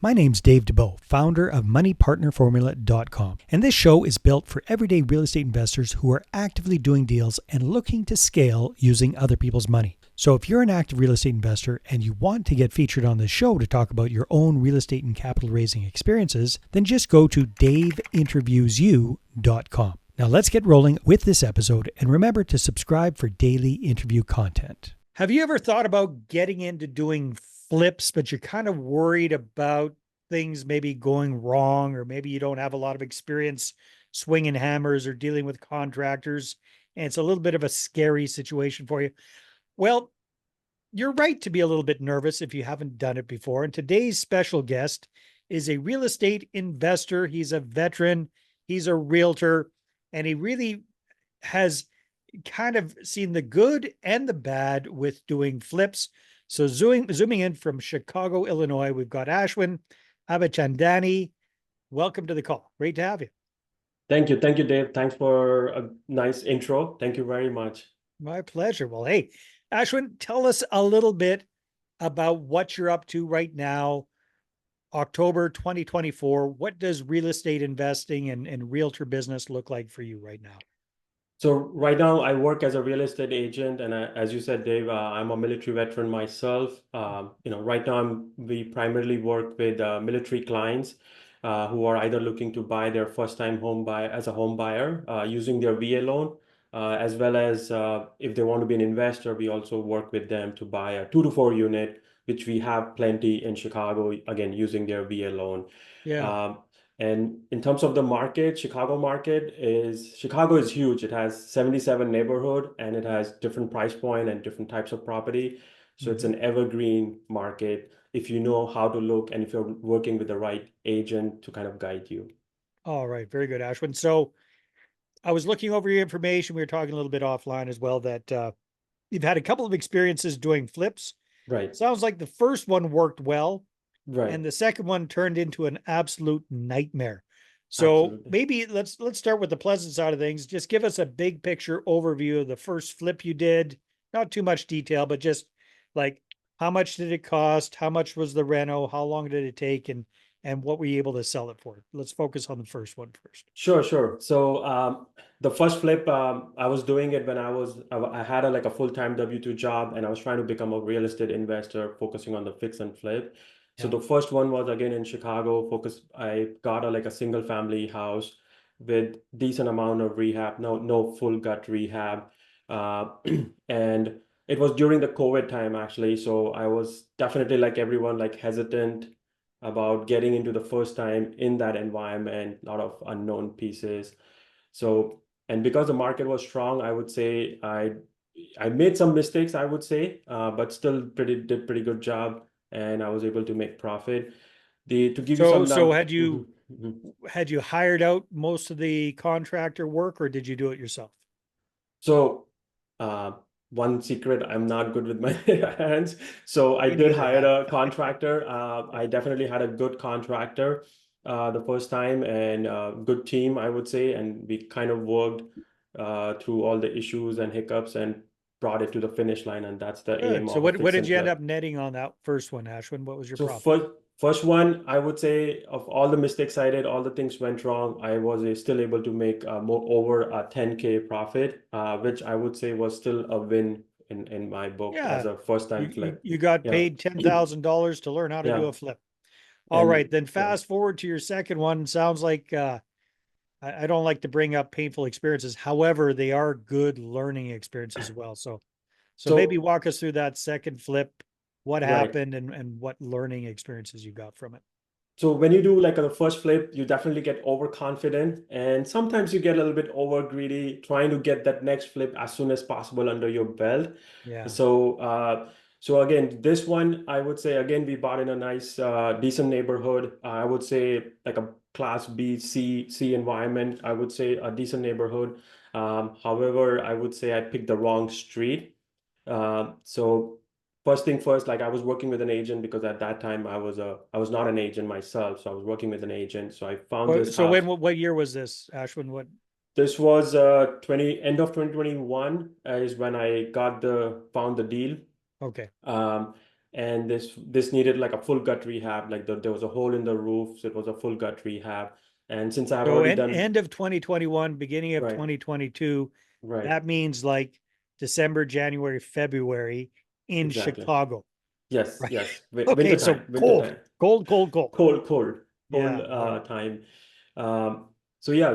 My name's Dave DeBow, founder of MoneyPartnerFormula.com, and this show is built for everyday real estate investors who are actively doing deals and looking to scale using other people's money. So if you're an active real estate investor and you want to get featured on this show to talk about your own real estate and capital raising experiences, then just go to daveinterviewsyou.com. Now let's get rolling with this episode, and remember to subscribe for daily interview content. Have you ever thought about getting into doing flips, but you're kind of worried about things maybe going wrong, or maybe you don't have a lot of experience swinging hammers or dealing with contractors, and it's a little bit of a scary situation for you? Well, you're right to be a little bit nervous if you haven't done it before. And today's special guest is a real estate investor. He's a veteran, he's a realtor, and he really has kind of seen the good and the bad with doing flips. So zooming in from Chicago, Illinois, we've got Ashwin Abichandani. Welcome to the call. Great to have you. Thank you. Thank you, Dave. Thanks for a nice intro. Thank you very much. My pleasure. Well, hey, Ashwin, tell us a little bit about what you're up to right now, October 2024. What does real estate investing and realtor business look like for you right now? So right now I work as a real estate agent, and as you said, Dave, I'm a military veteran myself. Right now we primarily work with military clients who are either looking to buy their first-time home as a home buyer using their VA loan, as well as if they want to be an investor, we also work with them to buy a 2 to 4 unit, which we have plenty in Chicago, again using their VA loan. Yeah. And in terms of the market, Chicago is huge. It has 77 neighborhood, and it has different price point and different types of property. So it's an evergreen market if you know how to look and if you're working with the right agent to kind of guide you. All right. Very good, Ashwin. So I was looking over your information. We were talking a little bit offline as well that you've had a couple of experiences doing flips. Right. Sounds like the first one worked well, Right. and the second one turned into an absolute nightmare. So Absolutely. maybe let's start with the pleasant side of things. Just give us a big picture overview of the first flip you did. Not too much detail, but just like how much did it cost? How much was the reno? How long did it take? And what were you able to sell it for? Let's focus on the first one first. Sure, sure. So the first flip, I was doing it when I had like a full-time W-2 job, and I was trying to become a real estate investor, focusing on the fix and flip. So Yeah. the first one was again in Chicago. I got like a single family house with decent amount of rehab, no full gut rehab, uh, and it was during the COVID time actually. So I was definitely like everyone, like hesitant about getting into the first time in that environment, a lot of unknown pieces. So, and because the market was strong, I would say I made some mistakes, I would say, but still did pretty good job, and I was able to make profit. To give you So some so num. had you had you hired out most of the contractor work, or did you do it yourself? So, uh, one secret, I'm not good with my hands. So I Me did neither, hire man. a contractor. I definitely had a good contractor the first time, and good team, I would say. And we kind of worked through all the issues and hiccups and brought it to the finish line. And that's the aim Good. So of a what fix did and you end flip. up netting on that first one, Ashwin? What was your So profit? first one, I would say of all the mistakes I did, all the things went wrong. I was still able to make more over a 10K profit, which I would say was still a win in my book as Yeah. a first You, time you, flip. you got Yeah. paid $10,000 to learn how to do Yeah. a flip. All right. And Then yeah. fast forward to your second one. Sounds like I don't like to bring up painful experiences. However, they are good learning experiences as well. So maybe So, walk us through that second flip, what right. happened and what learning experiences you got from it. So when you do like the first flip, you definitely get overconfident, and sometimes you get a little bit over greedy, trying to get that next flip as soon as possible under your belt. Yeah. So so again, this one I would say again we bought in a nice decent neighborhood. I would say like a class B, C environment. I would say a decent neighborhood. However, I would say I picked the wrong street. So first thing first, like I was working with an agent because at that time I was not an agent myself, so I was working with an agent. So I found this So house. what year was this, Ashwin? What? This was 20 end of 2021 is when I got the found the deal. Okay. Um, and this needed like a full gut rehab. Like there was a hole in the roof, so it was a full gut rehab. And since I've So already end done end of 2021, beginning of right, 2022, right, that means like December, January, February in exactly. Chicago, Yes, right? yes. Okay, Winter so time, winter cold, time. cold, cold, cold. Cold, cold, cold Yeah, yeah. time. Um, so yeah,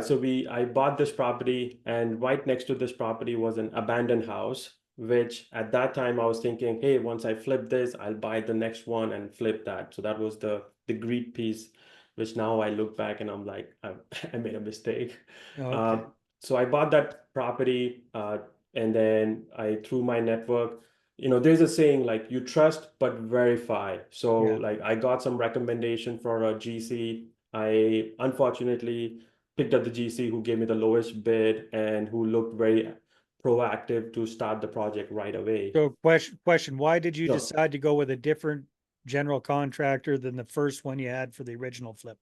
I bought this property, and right next to this property was an abandoned house, which at that time I was thinking, hey, once I flip this, I'll buy the next one and flip that. So that was the greed piece, which now I look back and I'm like, I made a mistake. Okay. Um, so I bought that property, and then I through my network, there's a saying like you trust but verify. So Yeah. like I got some recommendation for a GC. I unfortunately picked up the GC who gave me the lowest bid and who looked very proactive to start the project right away. So question, why did you So decide to go with a different general contractor than the first one you had for the original flip?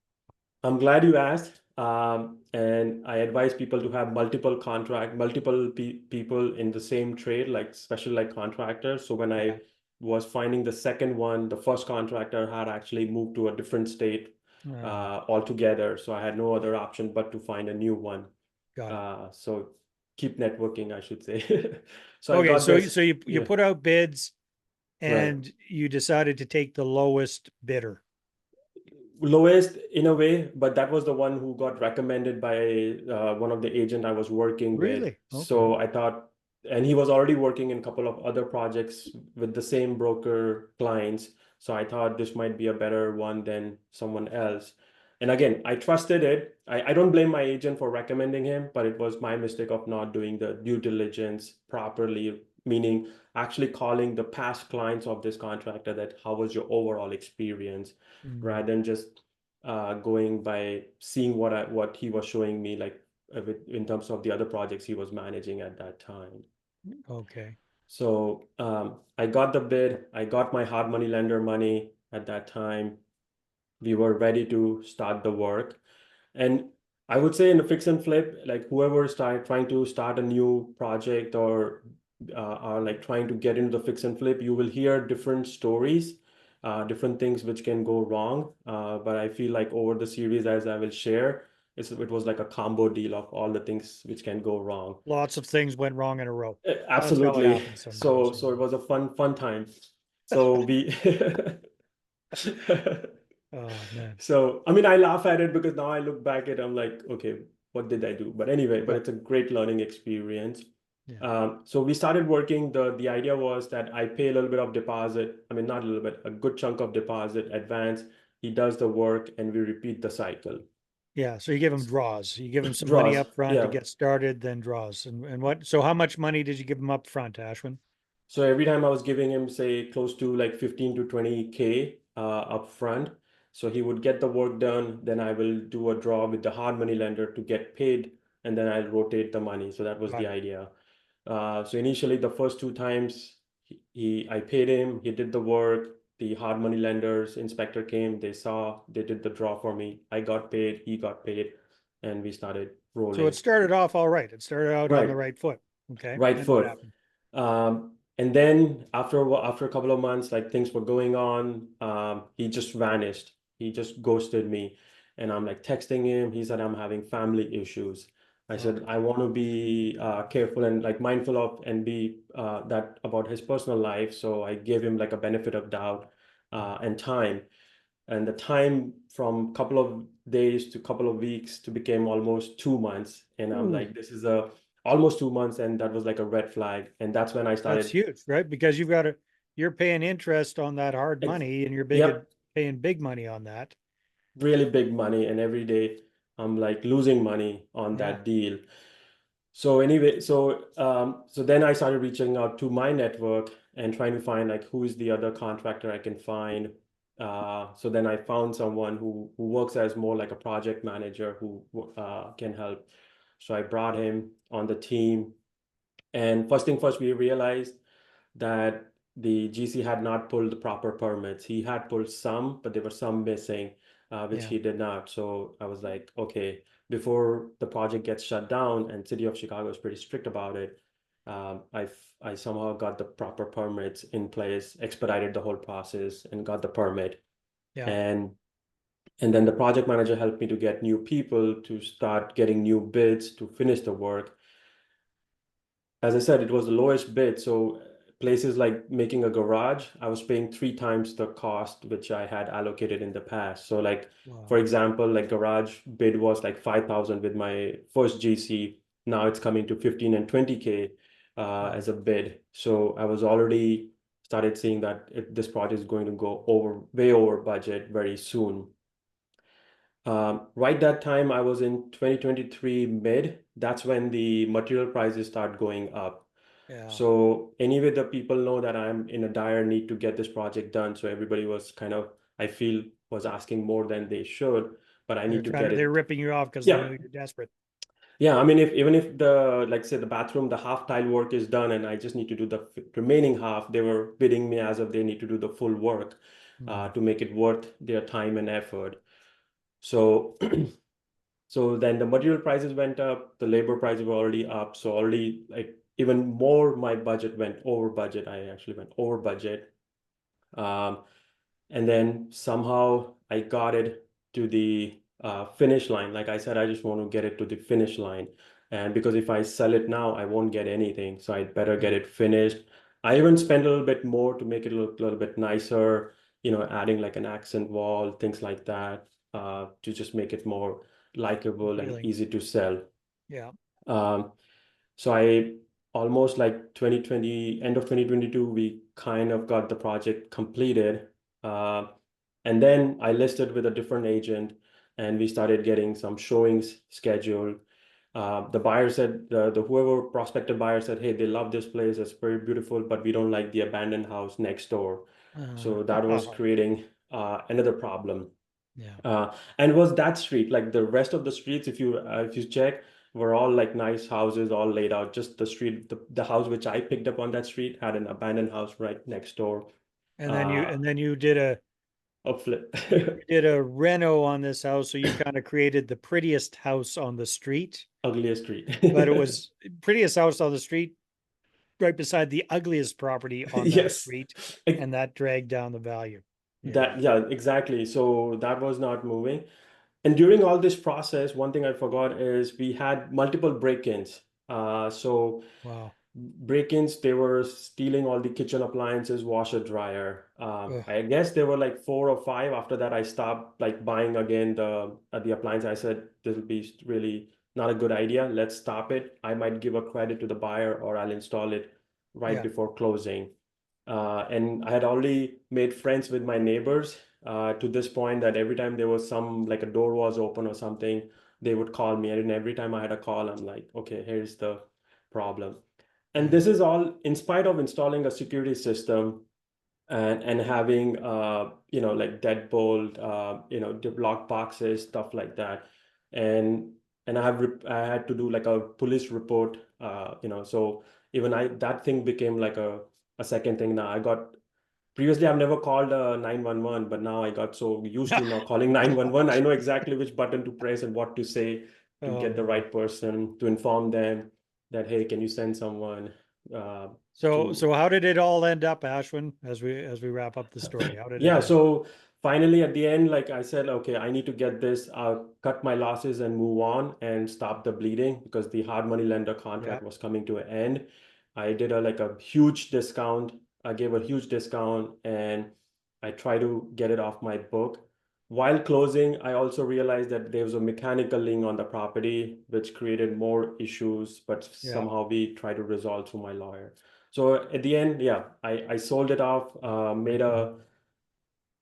I'm glad you asked. And I advise people to have multiple people in the same trade, like especially like contractors. So when Yeah. I was finding the second one, the first contractor had actually moved to a different state Oh, altogether. So I had no other option but to find a new one. got it. So keep networking, I should say. So I Okay, got so this. so you Yeah, put out bids right. and you decided to take the lowest bidder. Lowest in a way, but that was the one who got recommended by one of the agent I was working with. Really? Okay. So I thought, and he was already working in a couple of other projects with the same broker clients. So I thought this might be a better one than someone else. And again, I trusted it. I don't blame my agent for recommending him, but it was my mistake of not doing the due diligence properly, meaning actually calling the past clients of this contractor that how was your overall experience Mm, rather than just going by seeing what he was showing me, like in terms of the other projects he was managing at that time. okay. So I got the bid, I got my hard money lender money at that time. We were ready to start the work. And I would say in the fix and flip, like whoever start trying to start a new project or are like trying to get into the fix and flip, you will hear different stories, different things which can go wrong. But I feel like over the series, as I will share, it was like a combo deal of all the things which can go wrong. Lots of things went wrong in a row. That's how it Absolutely. happens So sometimes. so it was a fun time. So we Oh man. So, I mean, I laugh at it because now I look back at it, I'm like, okay, what did I do? But anyway, but Yeah. it's a great learning experience. Yeah. So we started working. The idea was that I pay a little bit of deposit. I mean, not a little bit, a good chunk of deposit advance. He does the work, and we repeat the cycle. Yeah. So you give them draws. You give them some money Draws, up front to yeah. get started, then draws. And what? So how much money did you give them up front, Ashwin? So every time I was giving him, say, close to like 15 to 20K up front. So he would get the work done. Then I will do a draw with the hard money lender to get paid, and then I'll rotate the money. So that was Got the it. idea. So initially, the first two times, I paid him. He did the work. The hard money lenders inspector came. They saw. They did the draw for me. I got paid. He got paid, and we started So it rolling. started off all right. It started out on the Right, right foot. Okay. right Then what foot. happened? And then after a couple of months, like things were going on, he just vanished. He just ghosted me, and I'm like texting him. He said I'm having family issues. I said Okay. I want to be careful and like mindful of and be that about his personal life. So I gave him like a benefit of doubt and time. And the time from couple of days to couple of weeks to became almost 2 months. And I'm Ooh, like, this is a almost 2 months, and that was like a red flag. And that's when I that's started. huge, right? Because you're paying interest on that hard Ex- money and you're Yep, paying big money on that. really big money, and every day I'm like losing money on Yeah. that deal. So anyway, so then I started reaching out to my network and trying to find like who is the other contractor I can find. So then I found someone who works as more like a project manager who can help. So I brought him on the team, and first thing first, we realized that the GC had not pulled the proper permits. He had pulled some, but there were some missing, which Yeah. he did not. So I was like, okay, before the project gets shut down, and City of Chicago is pretty strict about it, I somehow got the proper permits in place, expedited the whole process, and got the permit. Yeah. And then the project manager helped me to get new people to start getting new bids to finish the work. As I said, it was the lowest bid. So places like making a garage, I was paying 3 times the cost which I had allocated in the past. So like, for Wow. example, like garage bid was like 5,000 with my first GC. Now it's coming to 15 and 20K Wow. as a bid. So I was already started seeing that this project is going to go over way over budget very soon. Right that time, I was in 2023 mid. That's when the material prices start going up. Yeah. So anyway, the people know that I'm in a dire need to get this project done. So everybody was kind of, I feel, was asking more than they should, but I need to get They're it. ripping you off because they Yeah. know you're desperate. Yeah. I mean, if even if the, like say the bathroom, the half tile work is done and I just need to do the remaining half, they were bidding me as if they need to do the full work Hmm. to make it worth their time and effort. So So then the material prices went up, the labor prices were already up. So already like even more my budget went over budget. I actually went over budget. Um, and then somehow I got it to the finish line. Like I said, I just want to get it to the finish line. And because if I sell it now, I won't get anything. So I'd better Yeah. get it finished. I even spent a little bit more to make it look a little bit nicer, adding like an accent wall, things like that, to just make it more likable and Appealing. easy to sell. Yeah. Um, so I almost like 2020, end of 2022, we kind of got the project completed. Uh, and then I listed with a different agent and we started getting some showings scheduled. The buyer said, the whoever prospective buyer said, hey, they love this place. It's very beautiful, but we don't like the abandoned house next door. So that was creating another problem. Yeah. And it was that street, like the rest of the streets, if you check, were all like nice houses, all laid out. Just the street, the house which I picked up on that street had an abandoned house right next door. Uh, And then you did a flip, you did a reno on this house, so you kind of created the prettiest house on the street, ugliest street. but it was prettiest house on the street right beside the ugliest property on that Yes. street, Ex- and that dragged down the value. Yeah. That, yeah, exactly. So that was not moving. And during all this process, one thing I forgot is we had multiple break-ins. So Wow. break-ins, they were stealing all the kitchen appliances, washer, dryer. Ugh. I guess there were like 4 or 5. After that, I stopped like buying again the appliance. I said this will be really not a good idea. Let's stop it. I might give a credit to the buyer or I'll install it right Yeah. before closing. And I had already made friends with my neighbors to this point that every time there was some like a door was open or something, they would call me. And every time I had a call, I'm like, okay, here's the problem. And Yeah. this is all in spite of installing a security system and having like deadbolt, lock boxes, stuff like that. And I had to do like a police report, so even I that thing became like a second thing. Now I got previously I've never called 911, but now I got so used to now calling 911. I know exactly which button to press and what to say to Oh get the boy. right person to inform them that, hey, can you send someone uh, So to how did it all end up, Ashwin, as we wrap up the story? How did it yeah, end? so finally at the end, like I said, okay, I need to get this, cut my losses and move on and stop the bleeding because the hard money lender Yeah. contract was coming to an end. I did a like a huge discount. I gave a huge discount and I try to get it off my book. While closing, I also realized that there was a mechanical lien on the property, which created more issues, but Yeah. somehow we try to resolve through my lawyer. So at the end, yeah, I sold it off, made a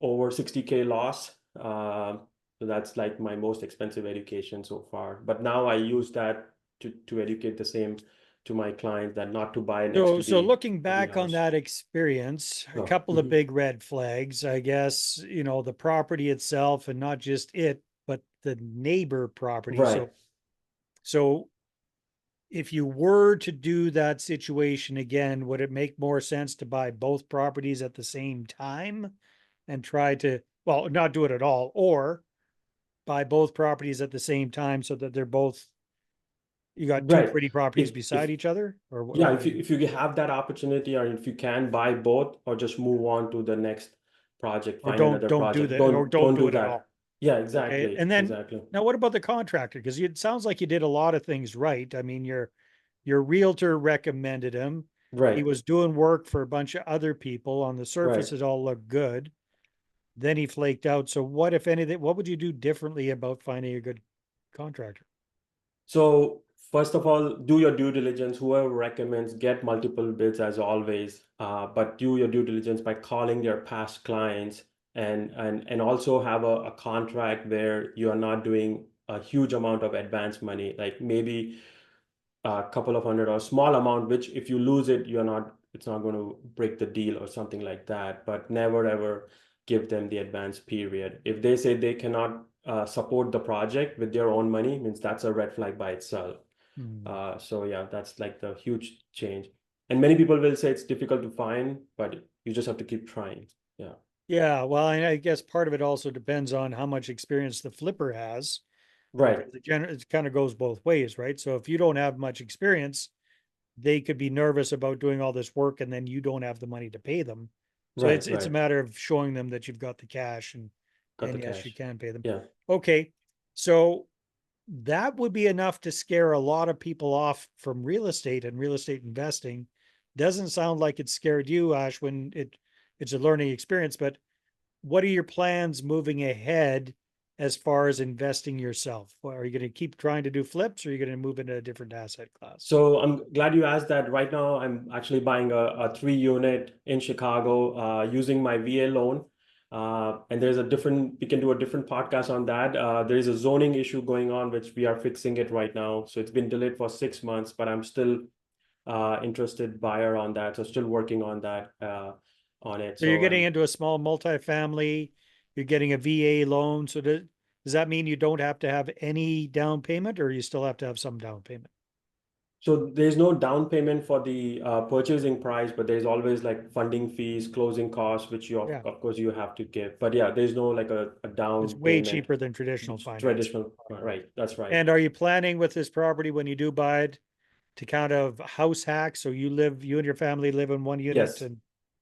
over 60K loss. So that's like my most expensive education so far. But now I use that to educate the same to my clients that not to buy next to So the looking ugly back on house. that experience, a Oh, couple of big red flags, I guess, the property itself and not just it, but the neighbor property. right. So if you were to do that situation again, would it make more sense to buy both properties at the same time and try to, well, not do it at all, or buy both properties at the same time so that they're both You got two Right. pretty properties If beside each other, or Yeah, what? if you have that opportunity, or if you can buy both, or just move on to the next project, Or find another don't do project. that, or don't Don't do do it at that. all. Yeah, Okay. exactly, And then exactly. now what about the contractor? Because it sounds like you did a lot of things right. I mean, your realtor recommended him. He Right, was doing work for a bunch of other people. On the right. surface, it all looked good. Then he flaked out. So what, if anything, what would you do differently about finding a good contractor? So first of all, do your due diligence. Whoever recommends, get multiple bids as always. But do your due diligence by calling their past clients, and also have a contract where you are not doing a huge amount of advance money, like maybe a couple of hundred or a small amount, which if you lose it, it's not going to break the deal or something like that. But never ever give them the advance period. If they say they cannot support the project with their own money, means that's a red flag by itself. Hmm. So yeah, that's like the huge change. And many people will say it's difficult to find, but you just have to keep trying. Yeah. Yeah, well, I guess part of it also depends on how much experience the flipper has, Right. because it kind of goes both ways, right? So if you don't have much experience, they could be nervous about doing all this work and then you don't have the money to pay them. So Right. it's a Right. matter of showing them that you've got the cash, Got and the yes, you cash. can pay them. Yeah. Okay. So that would be enough to scare a lot of people off from real estate and real estate investing. Doesn't sound like it scared you, Ashwin. It's a learning experience, but what are your plans moving ahead as far as investing yourself? Are you going to keep trying to do flips, or are you going to move into a different asset class? So I'm glad you asked that. Right now, I'm actually buying a 3 unit in Chicago, using my VA loan. And we can do a different podcast on that. There is a zoning issue going on, which we are fixing it right now. So it's been delayed for 6 months, but I'm still interested buyer on that. So still working on that, on it. So you're So getting I'm into a small multifamily, you're getting a VA loan. So does that mean you don't have to have any down payment, or you still have to have some down payment? So there's no down payment for the purchasing price, but there's always like funding fees, closing costs, which Yeah, of course you have to give. But yeah, there's no like a it's down way payment. cheaper than traditional It's financing. traditional, right? That's right. And are you planning with this property, when you do buy it, to kind of house hack? So you and your family live in one unit Yes. and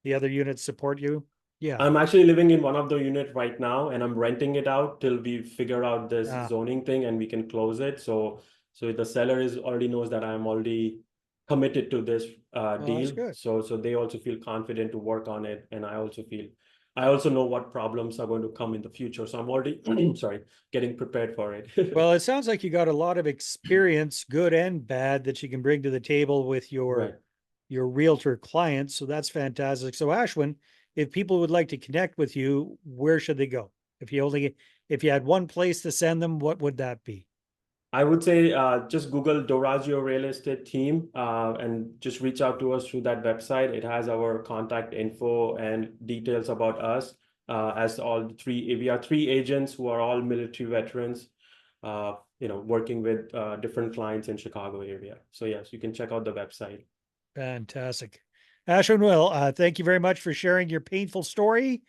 the other units support you? Yeah. I'm actually living in one of the unit right now, and I'm renting it out till we figure out this Ah, zoning thing and we can close it. So the seller is already knows that I'm already committed to this well, that's deal. good. So they also feel confident to work on it, and I also know what problems are going to come in the future. So I'm already sorry, getting prepared for it. Well, it sounds like you got a lot of experience, good and bad, that you can bring to the table with Right. your realtor clients. So that's fantastic. So Ashwin, if people would like to connect with you, where should they go? If you had one place to send them, what would that be? I would say just Google Dorazio Real Estate Team, and just reach out to us through that website. It has our contact info and details about us. As we are 3 agents who are all military veterans, working with different clients in Chicago area. So yes, you can check out the website. Fantastic. Ashwin, well, thank you very much for sharing your painful story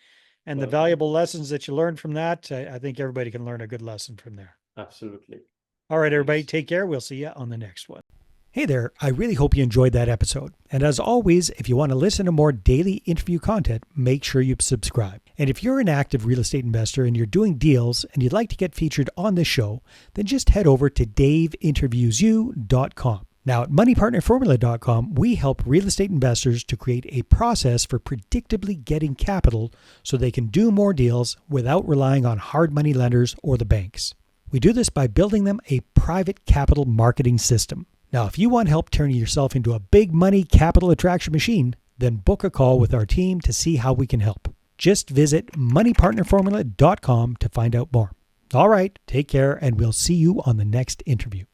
and the Welcome. valuable lessons that you learned from that. I think everybody can learn a good lesson from there. Absolutely. All right, everybody, Thanks. take care. We'll see you on the next one. Hey there, I really hope you enjoyed that episode. And as always, if you want to listen to more daily interview content, make sure you subscribe. And if you're an active real estate investor and you're doing deals and you'd like to get featured on this show, then just head over to daveinterviewyou.com. Now, at moneypartnerformula.com, we help real estate investors to create a process for predictably getting capital so they can do more deals without relying on hard money lenders or the banks. We do this by building them a private capital marketing system. Now, if you want help turning yourself into a big money capital attraction machine, then book a call with our team to see how we can help. Just visit moneypartnerformula.com to find out more. All right, take care, and we'll see you on the next interview.